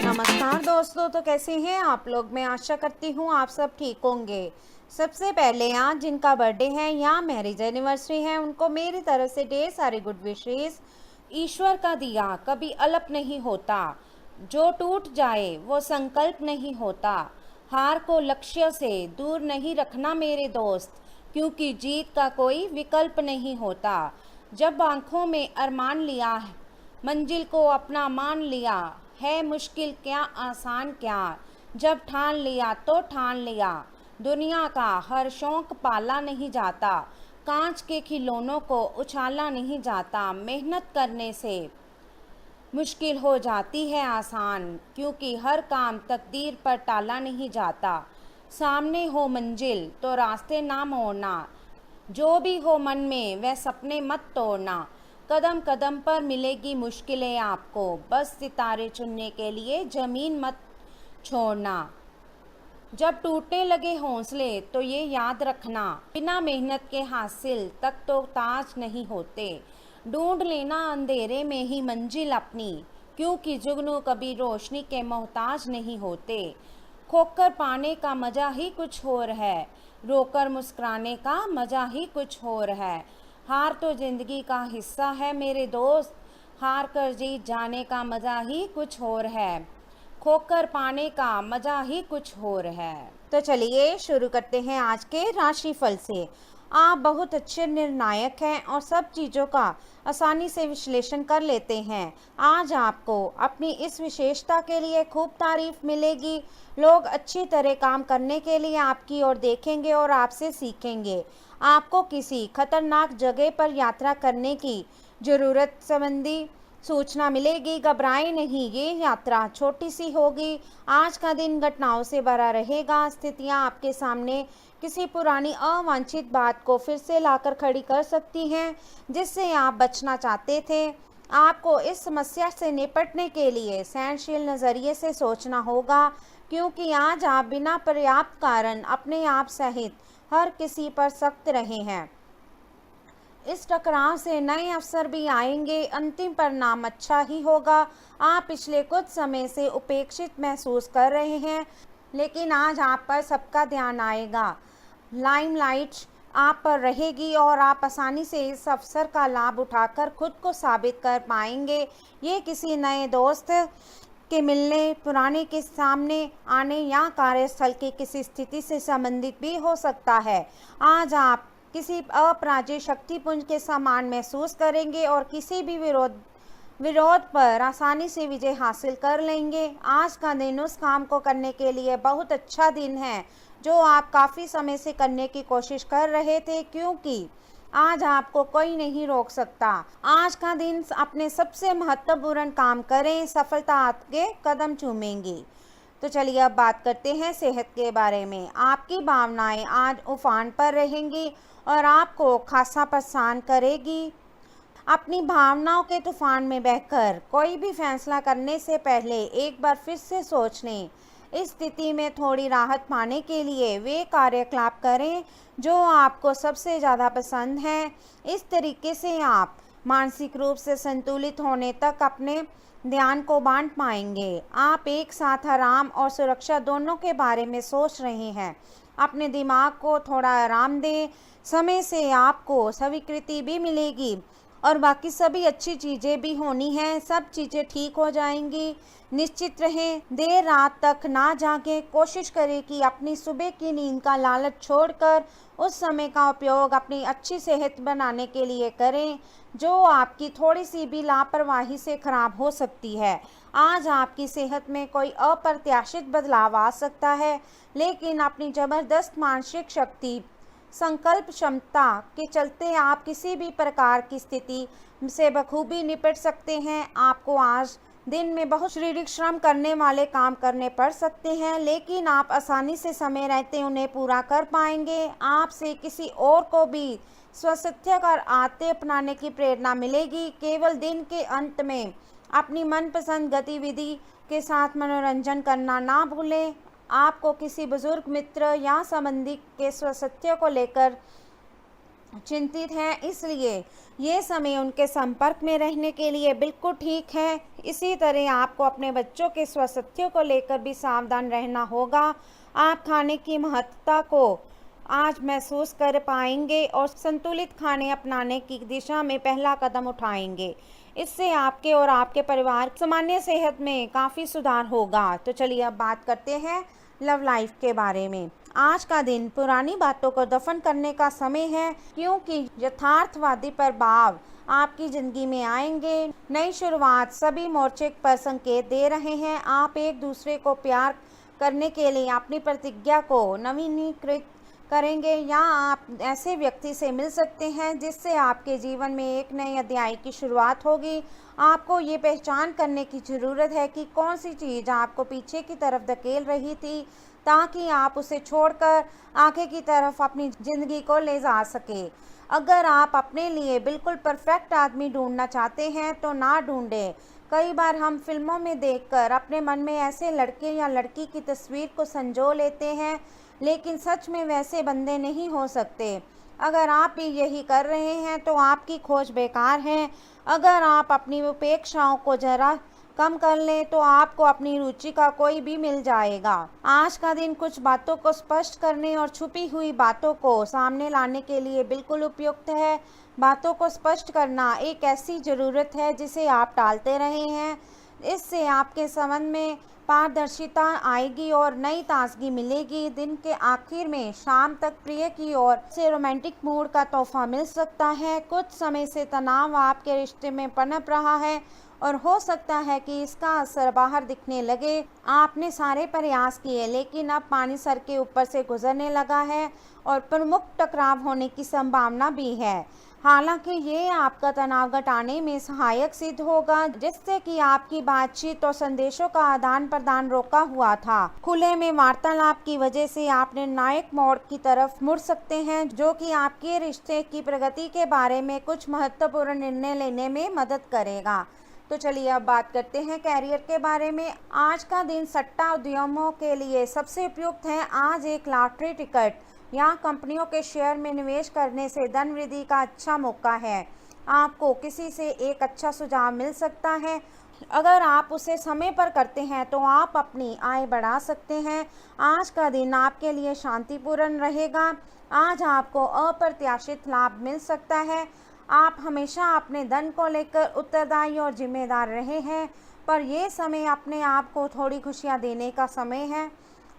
नमस्कार दोस्तों, तो कैसे हैं आप लोग। मैं आशा करती हूँ आप सब ठीक होंगे। सबसे पहले आज जिनका बर्थडे है या मैरिज एनिवर्सरी है उनको मेरी तरफ से ढेर सारे गुड विशेस। ईश्वर का दिया कभी अलप नहीं होता, जो टूट जाए वो संकल्प नहीं होता। हार को लक्ष्य से दूर नहीं रखना मेरे दोस्त, क्योंकि जीत का कोई विकल्प नहीं होता। जब आंखों में अरमान लिया है, मंजिल को अपना मान लिया, है मुश्किल क्या आसान क्या, जब ठान लिया तो ठान लिया। दुनिया का हर शौक पाला नहीं जाता, कांच के खिलौनों को उछाला नहीं जाता। मेहनत करने से मुश्किल हो जाती है आसान, क्योंकि हर काम तकदीर पर टाला नहीं जाता। सामने हो मंजिल तो रास्ते ना मोड़ना, जो भी हो मन में वह सपने मत तोड़ना। कदम कदम पर मिलेगी मुश्किलें आपको, बस सितारे चुनने के लिए ज़मीन मत छोड़ना। जब टूटने लगे हौसले तो ये याद रखना, बिना मेहनत के हासिल तक तो ताज नहीं होते। ढूंढ लेना अंधेरे में ही मंजिल अपनी, क्योंकि जुगनू कभी रोशनी के मोहताज नहीं होते। खोकर पाने का मज़ा ही कुछ और है, रोकर मुस्कुराने का मज़ा ही कुछ और है। हार तो ज़िंदगी का हिस्सा है मेरे दोस्त, हार कर जीत जाने का मज़ा ही कुछ और है, खोकर पाने का मज़ा ही कुछ और है। तो चलिए शुरू करते हैं आज के राशिफल से। आप बहुत अच्छे निर्णायक हैं और सब चीज़ों का आसानी से विश्लेषण कर लेते हैं। आज आपको अपनी इस विशेषता के लिए खूब तारीफ मिलेगी। लोग अच्छी तरह काम करने के लिए आपकी ओर देखेंगे और आपसे सीखेंगे। आपको किसी खतरनाक जगह पर यात्रा करने की ज़रूरत संबंधी सूचना मिलेगी। घबराएं नहीं, ये यात्रा छोटी सी होगी। आज का दिन घटनाओं से भरा रहेगा। स्थितियां आपके सामने किसी पुरानी अवांछित बात को फिर से लाकर खड़ी कर सकती हैं, जिससे आप बचना चाहते थे। आपको इस समस्या से निपटने के लिए सहनशील नज़रिए से सोचना होगा, क्योंकि आज आप बिना पर्याप्त कारण अपने आप सहित हर किसी पर सख्त रहे हैं। इस टकराव से नए अवसर भी आएंगे। अंतिम परिणाम अच्छा ही होगा। आप पिछले कुछ समय से उपेक्षित महसूस कर रहे हैं, लेकिन आज आप पर सबका ध्यान आएगा। लाइमलाइट आप पर रहेगी और आप आसानी से इस अवसर का लाभ उठाकर खुद को साबित कर पाएंगे। ये किसी नए दोस्त के मिलने, पुराने के सामने आने या कार्यस्थल की किसी स्थिति से संबंधित भी हो सकता है। आज आप किसी अपराजित शक्तिपुंज के समान महसूस करेंगे और किसी भी विरोध पर आसानी से विजय हासिल कर लेंगे। आज का दिन उस काम को करने के लिए बहुत अच्छा दिन है जो आप काफ़ी समय से करने की कोशिश कर रहे थे, क्योंकि आज आपको कोई नहीं रोक सकता। आज का दिन अपने सबसे महत्वपूर्ण काम करें, सफलता आपके कदम चूमेंगी। तो चलिए अब बात करते हैं सेहत के बारे में। आपकी भावनाएं आज उफान पर रहेंगी और आपको खासा परेशान करेगी। अपनी भावनाओं के तूफान में बहकर कोई भी फैसला करने से पहले एक बार फिर से सोच लें। इस स्थिति में थोड़ी राहत पाने के लिए वे कार्यकलाप करें जो आपको सबसे ज़्यादा पसंद है। इस तरीके से आप मानसिक रूप से संतुलित होने तक अपने ध्यान को बांट पाएंगे। आप एक साथ आराम और सुरक्षा दोनों के बारे में सोच रहे हैं। अपने दिमाग को थोड़ा आराम दें। समय से आपको स्वीकृति भी मिलेगी और बाकी सभी अच्छी चीज़ें भी होनी हैं। सब चीज़ें ठीक हो जाएंगी। निश्चित रहें, देर रात तक ना जागें। कोशिश करें कि अपनी सुबह की नींद का लालच छोड़कर उस समय का उपयोग अपनी अच्छी सेहत बनाने के लिए करें, जो आपकी थोड़ी सी भी लापरवाही से खराब हो सकती है। आज आपकी सेहत में कोई अप्रत्याशित बदलाव आ सकता है, लेकिन अपनी ज़बरदस्त मानसिक शक्ति, संकल्प क्षमता के चलते आप किसी भी प्रकार की स्थिति से बखूबी निपट सकते हैं। आपको आज दिन में बहुत शारीरिक श्रम करने वाले काम करने पड़ सकते हैं, लेकिन आप आसानी से समय रहते उन्हें पूरा कर पाएंगे। आपसे किसी और को भी स्वास्थ्य कर आते अपनाने की प्रेरणा मिलेगी। केवल दिन के अंत में अपनी मनपसंद गतिविधि के साथ मनोरंजन करना ना भूलें। आपको किसी बुजुर्ग मित्र या संबंधी के स्वास्थ्य को लेकर चिंतित हैं, इसलिए ये समय उनके संपर्क में रहने के लिए बिल्कुल ठीक है। इसी तरह आपको अपने बच्चों के स्वास्थ्य को लेकर भी सावधान रहना होगा। आप खाने की महत्ता को आज महसूस कर पाएंगे और संतुलित खाने अपनाने की दिशा में पहला कदम उठाएंगे। इससे आपके और आपके परिवार की सामान्य सेहत में काफ़ी सुधार होगा। तो चलिए अब बात करते हैं लव लाइफ के बारे में। आज का दिन पुरानी बातों को दफन करने का समय है, क्योंकि यथार्थवादी प्रभाव आपकी ज़िंदगी में आएंगे। नई शुरुआत सभी मोर्चे पर संकेत दे रहे हैं। आप एक दूसरे को प्यार करने के लिए अपनी प्रतिज्ञा को नवीनीकृत करेंगे, या आप ऐसे व्यक्ति से मिल सकते हैं जिससे आपके जीवन में एक नए अध्याय की शुरुआत होगी। आपको ये पहचान करने की ज़रूरत है कि कौन सी चीज़ आपको पीछे की तरफ धकेल रही थी, ताकि आप उसे छोड़कर आगे की तरफ अपनी ज़िंदगी को ले जा सके। अगर आप अपने लिए बिल्कुल परफेक्ट आदमी ढूंढना चाहते हैं तो ना ढूंढें। कई बार हम फिल्मों में देखकर अपने मन में ऐसे लड़के या लड़की की तस्वीर को संजो लेते हैं, लेकिन सच में वैसे बंदे नहीं हो सकते। अगर आप भी यही कर रहे हैं तो आपकी खोज बेकार है। अगर आप अपनी अपेक्षाओं को जरा कम कर लें तो आपको अपनी रुचि का कोई भी मिल जाएगा। आज का दिन कुछ बातों को स्पष्ट करने और छुपी हुई बातों को सामने लाने के लिए बिल्कुल उपयुक्त है। बातों को स्पष्ट करना एक ऐसी ज़रूरत है जिसे आप टालते रहे हैं। इससे आपके संबंध में पारदर्शिता आएगी और नई ताजगी मिलेगी। दिन के आखिर में शाम तक प्रिय की ओर से रोमांटिक मूड का तोहफा मिल सकता है। कुछ समय से तनाव आपके रिश्ते में पनप रहा है और हो सकता है कि इसका असर बाहर दिखने लगे। आपने सारे प्रयास किए, लेकिन अब पानी सर के ऊपर से गुजरने लगा है और प्रमुख टकराव होने की संभावना भी है। हालांकि ये आपका तनाव घटाने में सहायक सिद्ध होगा, जिससे कि आपकी बातचीत और संदेशों का आदान प्रदान रोका हुआ था। खुले में वार्तालाप की वजह से आप निर्णायक मोड़ की तरफ मुड़ सकते हैं, जो कि आपके रिश्ते की प्रगति के बारे में कुछ महत्वपूर्ण निर्णय लेने में मदद करेगा। तो चलिए अब बात करते हैं कैरियर के बारे में। आज का दिन सट्टा उद्यमों के लिए सबसे उपयुक्त है। आज एक लॉटरी टिकट या कंपनियों के शेयर में निवेश करने से धन वृद्धि का अच्छा मौका है। आपको किसी से एक अच्छा सुझाव मिल सकता है। अगर आप उसे समय पर करते हैं तो आप अपनी आय बढ़ा सकते हैं। आज का दिन आपके लिए शांतिपूर्ण रहेगा। आज आपको अप्रत्याशित लाभ मिल सकता है। आप हमेशा अपने धन को लेकर उत्तरदायी और जिम्मेदार रहे हैं, पर यह समय अपने आप को थोड़ी खुशियां देने का समय है।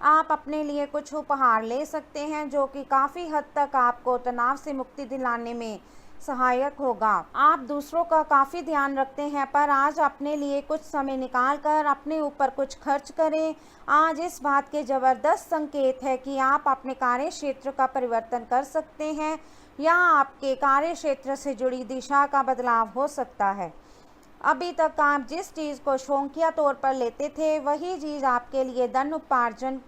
आप अपने लिए कुछ उपहार ले सकते हैं, जो कि काफ़ी हद तक आपको तनाव से मुक्ति दिलाने में सहायक होगा। आप दूसरों का काफ़ी ध्यान रखते हैं, पर आज अपने लिए कुछ समय निकाल कर अपने ऊपर कुछ खर्च करें। आज इस बात के ज़बरदस्त संकेत है कि आप अपने कार्य क्षेत्र का परिवर्तन कर सकते हैं, या आपके कार्य क्षेत्र से जुड़ी दिशा का बदलाव हो सकता है। अभी तक आप जिस चीज़ को शौकिया तौर पर लेते थे, वही चीज़ आपके लिए धन उपार्जन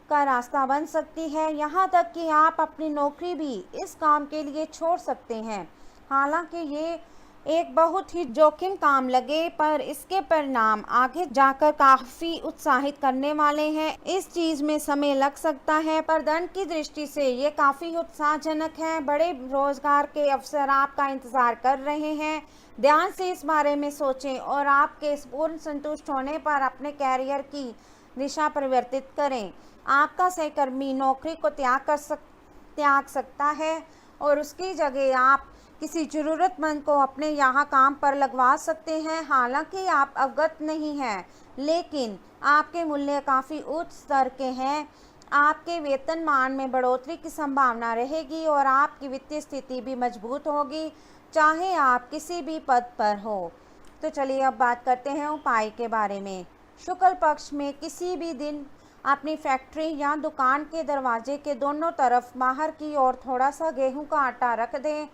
का रास्ता बन सकती है। यहाँ तक कि आप अपनी नौकरी भी इस काम के लिए छोड़ सकते हैं। हालांकि ये एक बहुत ही जोखिम काम लगे, पर इसके परिणाम आगे जाकर काफ़ी उत्साहित करने वाले हैं। इस चीज़ में समय लग सकता है, पर धन की दृष्टि से ये काफ़ी उत्साहजनक है। बड़े रोजगार के अवसर आपका इंतज़ार कर रहे हैं। ध्यान से इस बारे में सोचें और आपके पूर्ण संतुष्ट होने पर अपने कैरियर की दिशा परिवर्तित करें। आपका सहकर्मी नौकरी को त्याग सकता है और उसकी जगह आप किसी ज़रूरतमंद को अपने यहाँ काम पर लगवा सकते हैं। हालांकि आप अवगत नहीं हैं, लेकिन आपके मूल्य काफ़ी उच्च स्तर के हैं। आपके वेतनमान में बढ़ोतरी की संभावना रहेगी और आपकी वित्तीय स्थिति भी मजबूत होगी, चाहे आप किसी भी पद पर हो। तो चलिए अब बात करते हैं उपाय के बारे में। शुक्ल पक्ष में किसी भी दिन अपनी फैक्ट्री या दुकान के दरवाजे के दोनों तरफ बाहर की ओर थोड़ा सा गेहूं का आटा रख दें।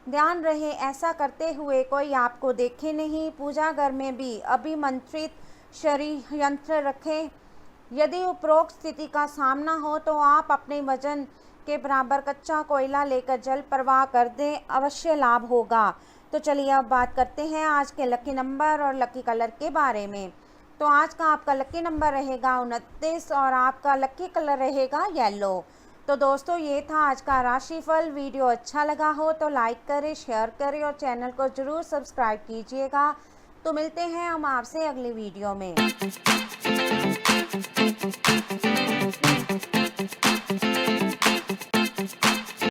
ध्यान रहे ऐसा करते हुए कोई आपको देखे नहीं। पूजा घर में भी अभिमंत्रित षड्यंत्र रखें। यदि उपरोक्त स्थिति का सामना हो तो आप अपने वजन के बराबर कच्चा कोयला लेकर जल प्रवाह कर दें, अवश्य लाभ होगा। तो चलिए अब बात करते हैं आज के लकी नंबर और लकी कलर के बारे में। तो आज का आपका लकी नंबर रहेगा 29 और आपका लकी कलर रहेगा येलो। तो दोस्तों ये था आज का राशिफल। वीडियो अच्छा लगा हो तो लाइक करें, शेयर करें और चैनल को ज़रूर सब्सक्राइब कीजिएगा। तो मिलते हैं हम आपसे अगली वीडियो में।